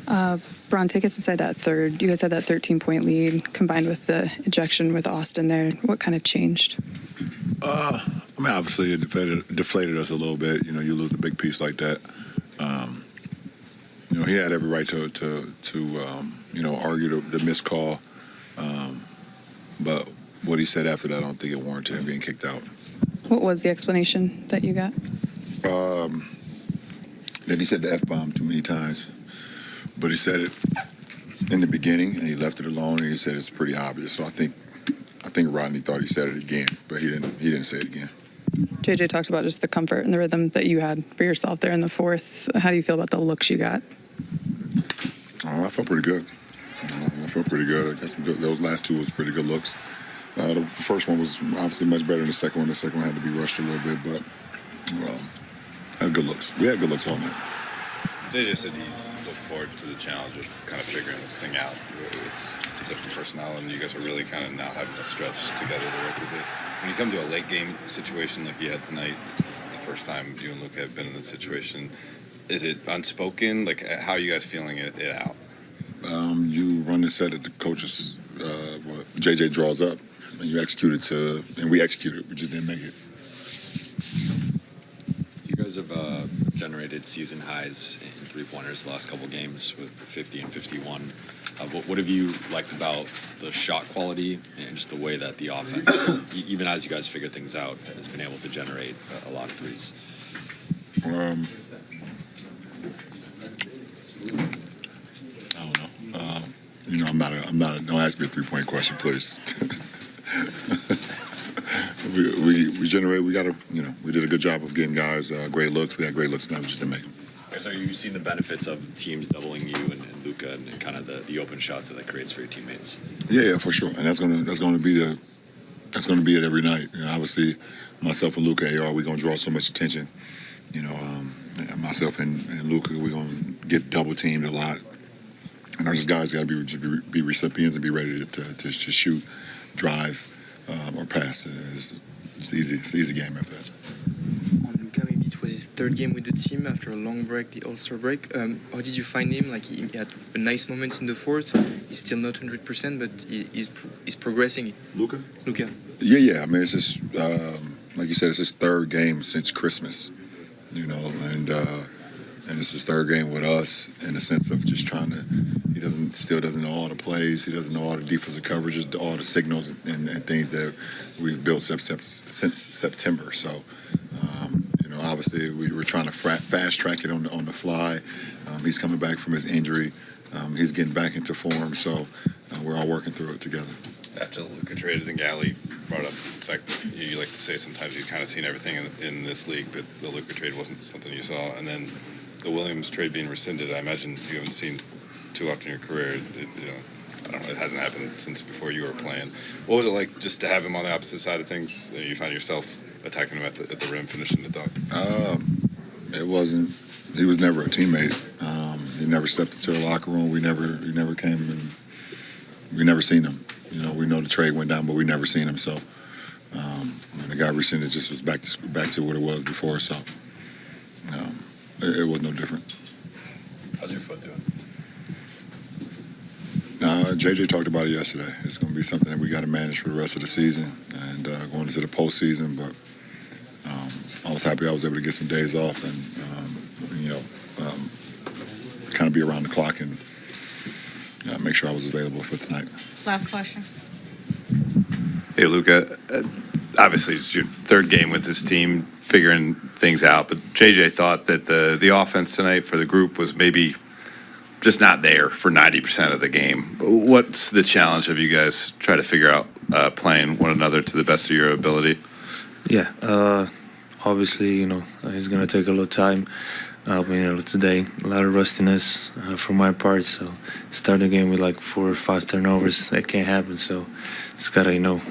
Bron, take us inside that third. You guys had that 13-point lead combined with the ejection with Austin there. What kind of changed? I mean, obviously it deflated us a little bit. You know, you lose a big piece like that. You know, he had every right to you know, argue the missed call. But what he said after that, I don't think it warranted him being kicked out. What was the explanation that you got? That he said the F-bomb too many times. But he said it in the beginning, and he left it alone, and he said it's pretty obvious. So I think Rodney thought he said it again, but he didn't say it again. JJ talked about just the comfort and the rhythm that you had for yourself there in the fourth. How do you feel about the looks you got? I felt pretty good. I felt pretty good. I guess those last two was pretty good looks. The first one was obviously much better than the second one. The second one had to be rushed a little bit, but had good looks. We had good looks all night. JJ said he's looking forward to the challenge of kind of figuring this thing out. It's different personnel, and you guys are really kind of now having to stretch together to work with it. When you come to a late game situation like you had tonight, the first time you and Luka have been in this situation, is it unspoken? Like, how are you guys feeling it out? You run the set that the coaches, JJ draws up, and you execute it and we executed. We just didn't make it. You guys have generated season highs in three-pointers the last couple games with 50 and 51. What have you liked about the shot quality and just the way that the offense, even as you guys figure things out, has been able to generate a lot of threes? I don't know. You know, I'm not. Don't ask me a 3-point question, please. we generate. We got to. You know, we did a good job of getting guys great looks. We had great looks, now we just didn't make them. So you've seen the benefits of teams doubling you and Luka and kind of the open shots that creates for your teammates. Yeah, for sure, and that's gonna be it every night. You know, obviously, myself and Luka, we're gonna draw so much attention. You know, myself and Luka, we're gonna get double teamed a lot, and our guys got to be recipients and be ready to shoot, drive, or pass. It's easy. It's an easy game after that. Luka, maybe it was his third game with the team after a long break, the All-Star break. How did you find him? Like, he had a nice moment in the fourth. He's still not 100%, but he's progressing. Luka? Yeah. I mean, it's just like you said, it's his third game since Christmas. You know, and it's his third game with us in the sense of just trying to. He still doesn't know all the plays. He doesn't know all the defensive coverages, all the signals and things that we've built since September. So, you know, obviously we were trying to fast track it on the fly. He's coming back from his injury. He's getting back into form. So we're all working through it together. After the Luka trade, I think Allie brought up the fact that you like to say sometimes you've kind of seen everything in this league, but the Luka trade wasn't something you saw. And then the Williams trade being rescinded, I imagine you haven't seen too often in your career. I don't know, it hasn't happened since before you were playing. What was it like just to have him on the opposite side of things? You find yourself attacking him at the rim, finishing the dunk? It wasn't. He was never a teammate. He never stepped into the locker room. He never came and we never seen him. You know, we know the trade went down, but we never seen him. So when the guy rescinded, just was back to what it was before. So it was no different. How's your foot doing? JJ talked about it yesterday. It's going to be something that we got to manage for the rest of the season and going into the postseason. But I was happy I was able to get some days off and you know, kind of be around the clock and make sure I was available for tonight. Last question. Hey, Luka. Obviously, it's your third game with this team, figuring things out. But JJ thought that the offense tonight for the group was maybe just not there for 90% of the game. What's the challenge? Have you guys tried to figure out playing one another to the best of your ability? Yeah, obviously, you know, it's going to take a little time. You know, today, a lot of rustiness from my part. So start the game with like 4 or 5 turnovers. That can't happen. So it's got to, you know,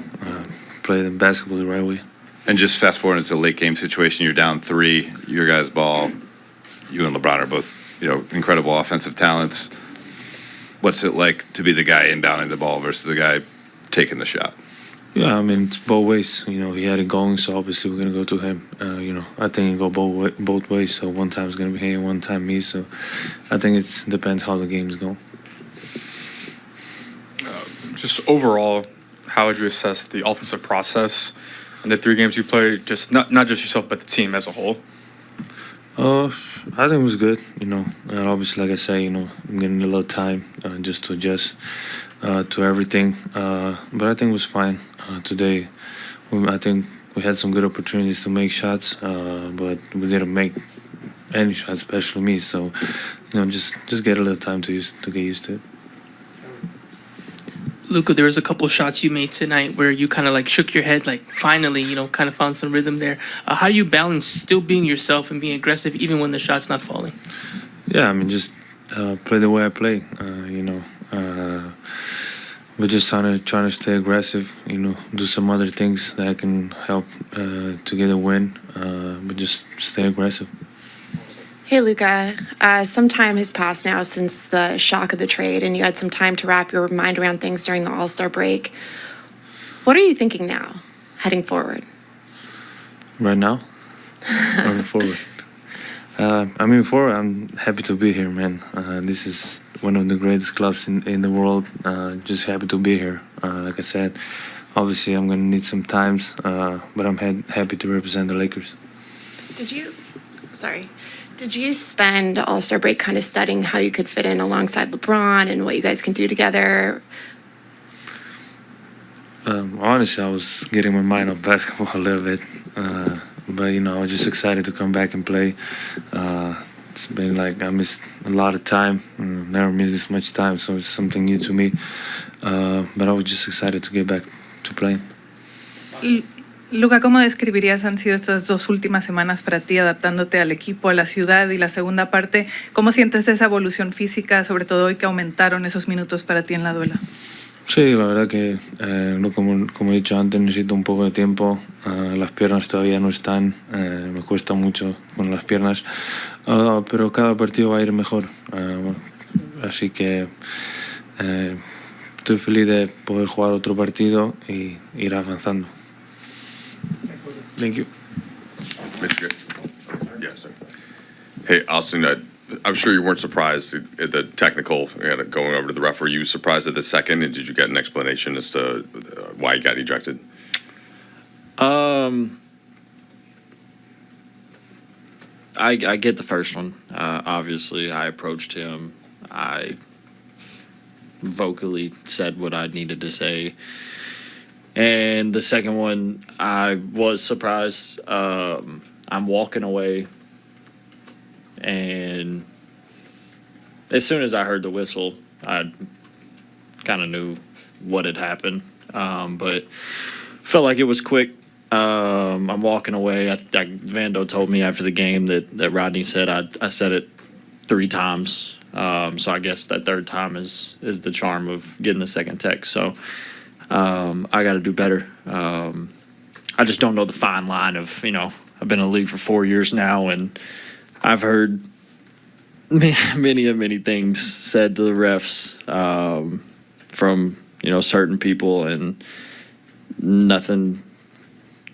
play the basketball the right way. And just fast forward into a late game situation, you're down 3, your guys' ball. You and LeBron are both, you know, incredible offensive talents. What's it like to be the guy inbounding the ball versus the guy taking the shot? Yeah, I mean, it's both ways. He had it going, so obviously we're going to go to him. I think it go both ways. So one time it's going to be him, one time me. So I think it depends how the games go. Just overall, how would you assess the offensive process in the 3 games you played? Just not just yourself, but the team as a whole. I think it was good. And obviously, like I say, I'm getting a little time just to adjust to everything. But I think it was fine today. I think we had some good opportunities to make shots, but we didn't make any shots, especially me. So, just get a little time to get used to it. Luka, there was a couple of shots you made tonight where you kind of like shook your head, like finally, kind of found some rhythm there. How do you balance still being yourself and being aggressive even when the shot's not falling? Yeah, I mean, just play the way I play. But just trying to stay aggressive. Do some other things that can help to get a win. But just stay aggressive. Hey, Luka. Some time has passed now since the shock of the trade, and you had some time to wrap your mind around things during the All-Star break. What are you thinking now, heading forward? Right now, going forward. Forward, I'm happy to be here, man. This is one of the greatest clubs in the world. Just happy to be here. Like I said, obviously I'm going to need some times, but I'm happy to represent the Lakers. Did you spend All-Star break kind of studying how you could fit in alongside LeBron and what you guys can do together? Honestly, I was getting my mind off basketball a little bit. But, I was just excited to come back and play. It's been like I missed a lot of time. Never missed this much time, so it's something new to me. But I was just excited to get back to playing. Luka, ¿cómo describirías han sido estas 2 últimas semanas para ti adaptándote al equipo, a la ciudad? Y la segunda parte, ¿cómo sientes esa evolución física, sobre todo hoy que aumentaron esos minutos para ti en la duela? Sí, la verdad que, como he dicho antes, necesito un poco de tiempo. Las piernas todavía no están, me cuesta mucho con las piernas, pero cada partido va a ir mejor. Así que estoy feliz de poder jugar otro partido y ir avanzando. Thank you. Mitch, yeah, sorry. Hey, Austin, I'm sure you weren't surprised at the technical going over to the ref. Were you surprised at the second, and did you get an explanation as to why he got ejected? I get the first one. Obviously, I approached him. I vocally said what I needed to say. And the second one, I was surprised. I'm walking away, and as soon as I heard the whistle, I kind of knew what had happened. But felt like it was quick. I'm walking away. Vando told me after the game that Rodney said I said it 3 times. So I guess that third time is the charm of getting the second text. So I got to do better. I just don't know the fine line of, I've been in the league for 4 years now, and I've heard many things said to the refs from, certain people, and nothing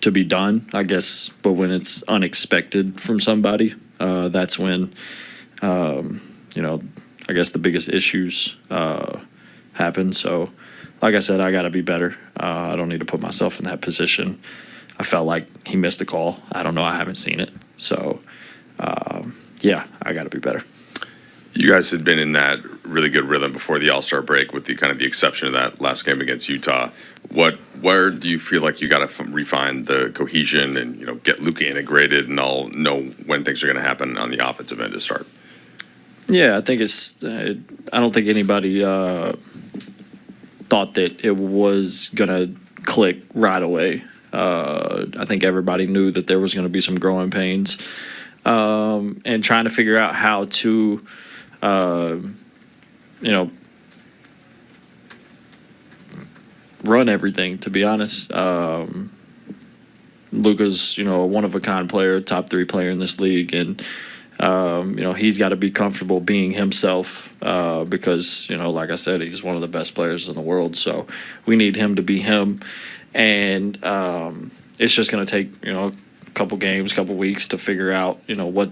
to be done, I guess. But when it's unexpected from somebody, that's when, I guess the biggest issues happen. So, like I said, I got to be better. I don't need to put myself in that position. I felt like he missed the call. I don't know. I haven't seen it. So, yeah, I got to be better. You guys had been in that really good rhythm before the All-Star break, with the kind of the exception of that last game against Utah. Where do you feel like you got to refine the cohesion and get Luka integrated and all know when things are going to happen on the offensive end to start? Yeah, I think I don't think anybody thought that it was gonna click right away. I think everybody knew that there was going to be some growing pains, and trying to figure out how to, run everything. To be honest, Luka's a one-of-a-kind player, top 3 player in this league, and He's got to be comfortable being himself because, like I said, he's one of the best players in the world. So we need him to be him. And it's just going to take, a couple games, couple weeks to figure out, what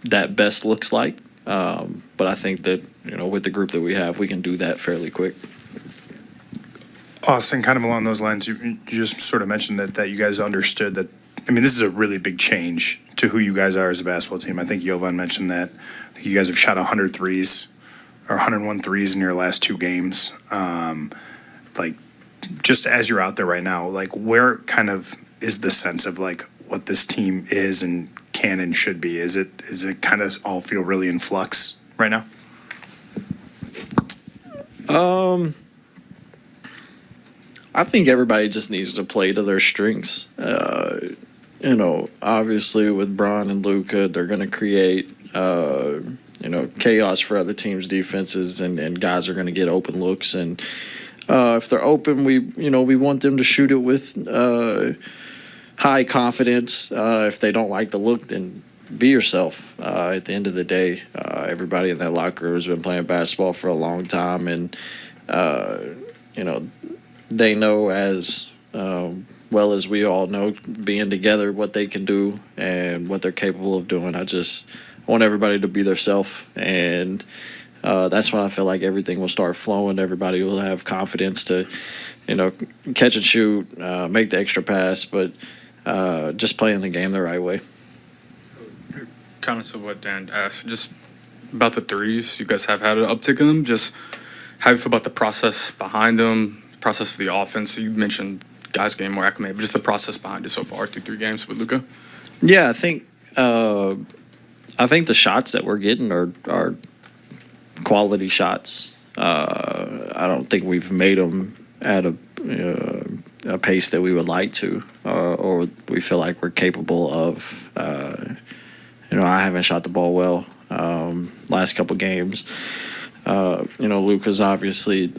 that best looks like. But I think that, with the group that we have, we can do that fairly quick. Austin, kind of along those lines, you just sort of mentioned that you guys understood that. I mean, this is a really big change to who you guys are as a basketball team. I think Jovan mentioned that. I think you guys have shot 100 threes or 101 threes in your last 2 games. Just as you're out there right now, where kind of is the sense of what this team is and can and should be? Is it kind of all feel really in flux right now? I think everybody just needs to play to their strengths. Obviously with Bron and Luka, they're going to create, chaos for other teams' defenses, and guys are going to get open looks. And if they're open, we want them to shoot it with high confidence. If they don't like the look, then be yourself. At the end of the day, everybody in that locker room has been playing basketball for a long time, and they know as well as we all know, being together, what they can do and what they're capable of doing. I just want everybody to be themselves, and that's when I feel like everything will start flowing. Everybody will have confidence to, catch and shoot, make the extra pass, but just playing the game the right way. Kind of to what Dan asked, just about the threes, you guys have had an uptick in them. Just how you feel about the process behind them, process for the offense? You mentioned guys getting more acclimated, but just the process behind it so far through 3 games with Luka. Yeah, I think the shots that we're getting are quality shots. I don't think we've made them at a pace that we would like to, or we feel like we're capable of. I haven't shot the ball well last couple games. Luka's obviously,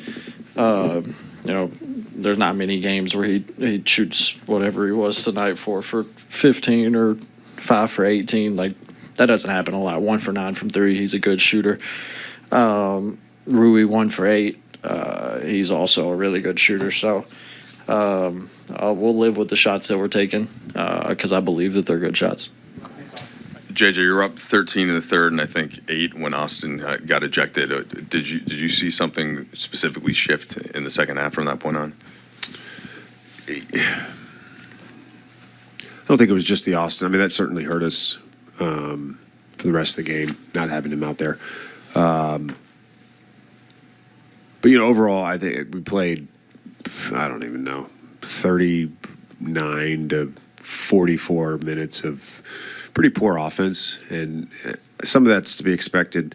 there's not many games where he shoots whatever he was tonight for 15 or 5 for 18. That doesn't happen a lot. 1 for 9 from 3. He's a good shooter. Rui 1 for 8. He's also a really good shooter. So we'll live with the shots that we're taking because I believe that they're good shots. JJ, you're up 13 in the third, and I think 8 when Austin got ejected. Did you see something specifically shift in the second half from that point on? I don't think it was just the Austin. I mean, that certainly hurt us for the rest of the game, not having him out there. But overall, I think we played, I don't even know, 39 to 44 minutes of pretty poor offense, and some of that's to be expected.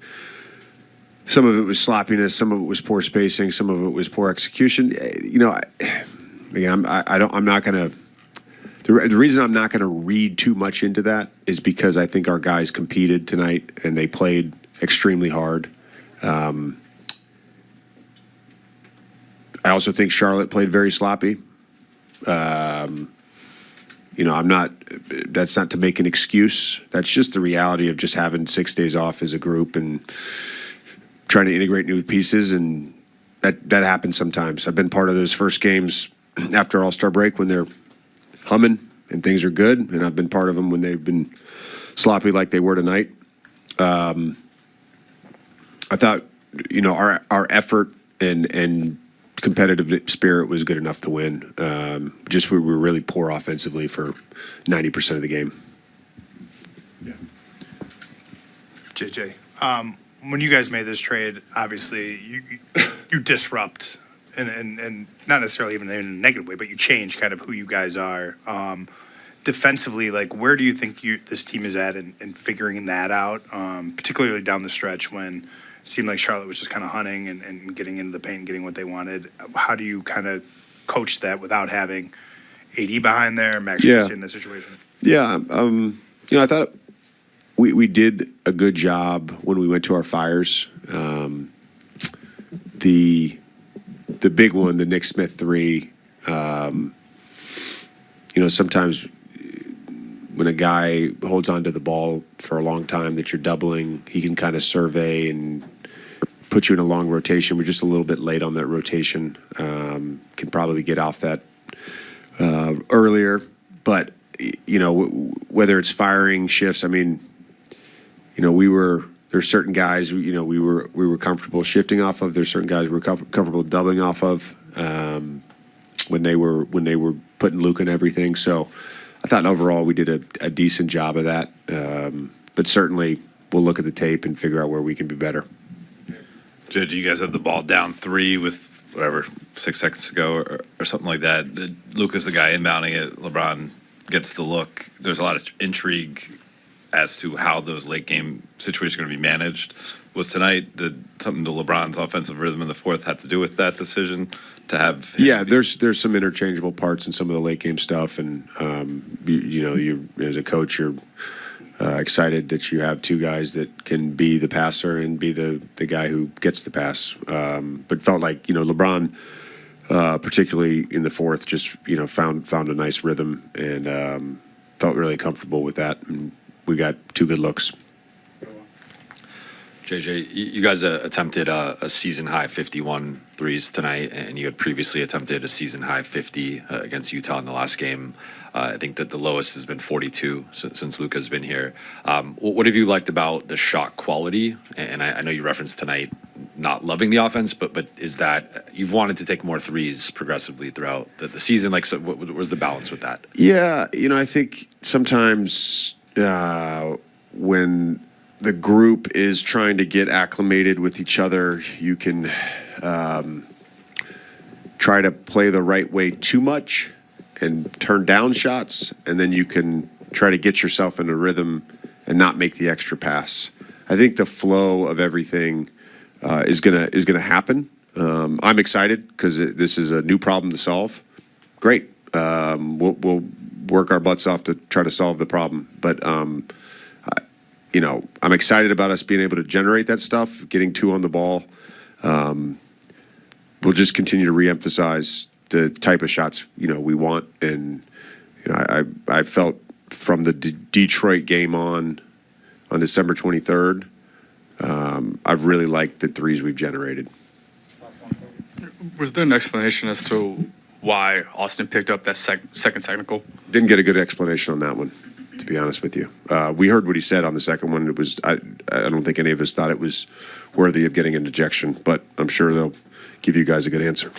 Some of it was sloppiness, some of it was poor spacing, some of it was poor execution. I'm not going to. The reason I'm not going to read too much into that is because I think our guys competed tonight and they played extremely hard. I also think Charlotte played very sloppy. That's not to make an excuse. That's just the reality of just having 6 days off as a group and trying to integrate new pieces, and that happens sometimes. I've been part of those first games after All-Star break when they're humming and things are good, and I've been part of them when they've been sloppy like they were tonight. I thought, our effort and competitive spirit was good enough to win. We were really poor offensively for 90% of the game. Yeah. JJ, when you guys made this trade, obviously you disrupt and not necessarily even in a negative way, but you change kind of who you guys are. Defensively, where do you think this team is at in figuring that out, particularly down the stretch when it seemed like Charlotte was just kind of hunting and getting into the paint and getting what they wanted? How do you kind of coach that without having AD behind there, Max in that situation? Yeah, I thought we did a good job when we went to our fires. The big one, the Nick Smith 3, sometimes when a guy holds onto the ball for a long time that you're doubling, he can kind of survey and put you in a long rotation. We're just a little bit late on that rotation. Can probably get off that earlier, but whether it's firing shifts, I mean, there's certain guys, we were comfortable shifting off of. There's certain guys we were comfortable doubling off of when they were putting Luka and everything. So I thought overall we did a decent job of that. But certainly we'll look at the tape and figure out where we can be better. Did you guys have the ball down 3 with whatever 6 seconds to go or something like that? Luka's the guy inbounding it. LeBron gets the look. There's a lot of intrigue as to how those late game situations are going to be managed. Was tonight something to LeBron's offensive rhythm in the fourth had to do with that decision to have? Yeah, there's some interchangeable parts in some of the late game stuff, and you as a coach, you're excited that you have two guys that can be the passer and be the guy who gets the pass. But felt like LeBron, particularly in the fourth, just found a nice rhythm and felt really comfortable with that. And we got 2 good looks. JJ, you guys attempted a season-high 51 threes tonight, and you had previously attempted a season-high 50 against Utah in the last game. I think that the lowest has been 42 since Luka's been here. What have you liked about the shot quality? And I know you referenced tonight not loving the offense, but is that you've wanted to take more threes progressively throughout the season? Like, so what was the balance with that? Yeah, I think sometimes when the group is trying to get acclimated with each other, you can try to play the right way too much and turn down shots, and then you can try to get yourself in a rhythm and not make the extra pass. I think the flow of everything is gonna happen. I'm excited because this is a new problem to solve. Great, we'll work our butts off to try to solve the problem, but I'm excited about us being able to generate that stuff, getting 2 on the ball. We'll just continue to reemphasize the type of shots we want, and I felt from the Detroit game on December 23rd, I've really liked the threes we've generated. Was there an explanation as to why Austin picked up that second technical? Didn't get a good explanation on that one, to be honest with you. We heard what he said on the second one. It was I don't think any of us thought it was worthy of getting an ejection, but I'm sure they'll give you guys a good answer.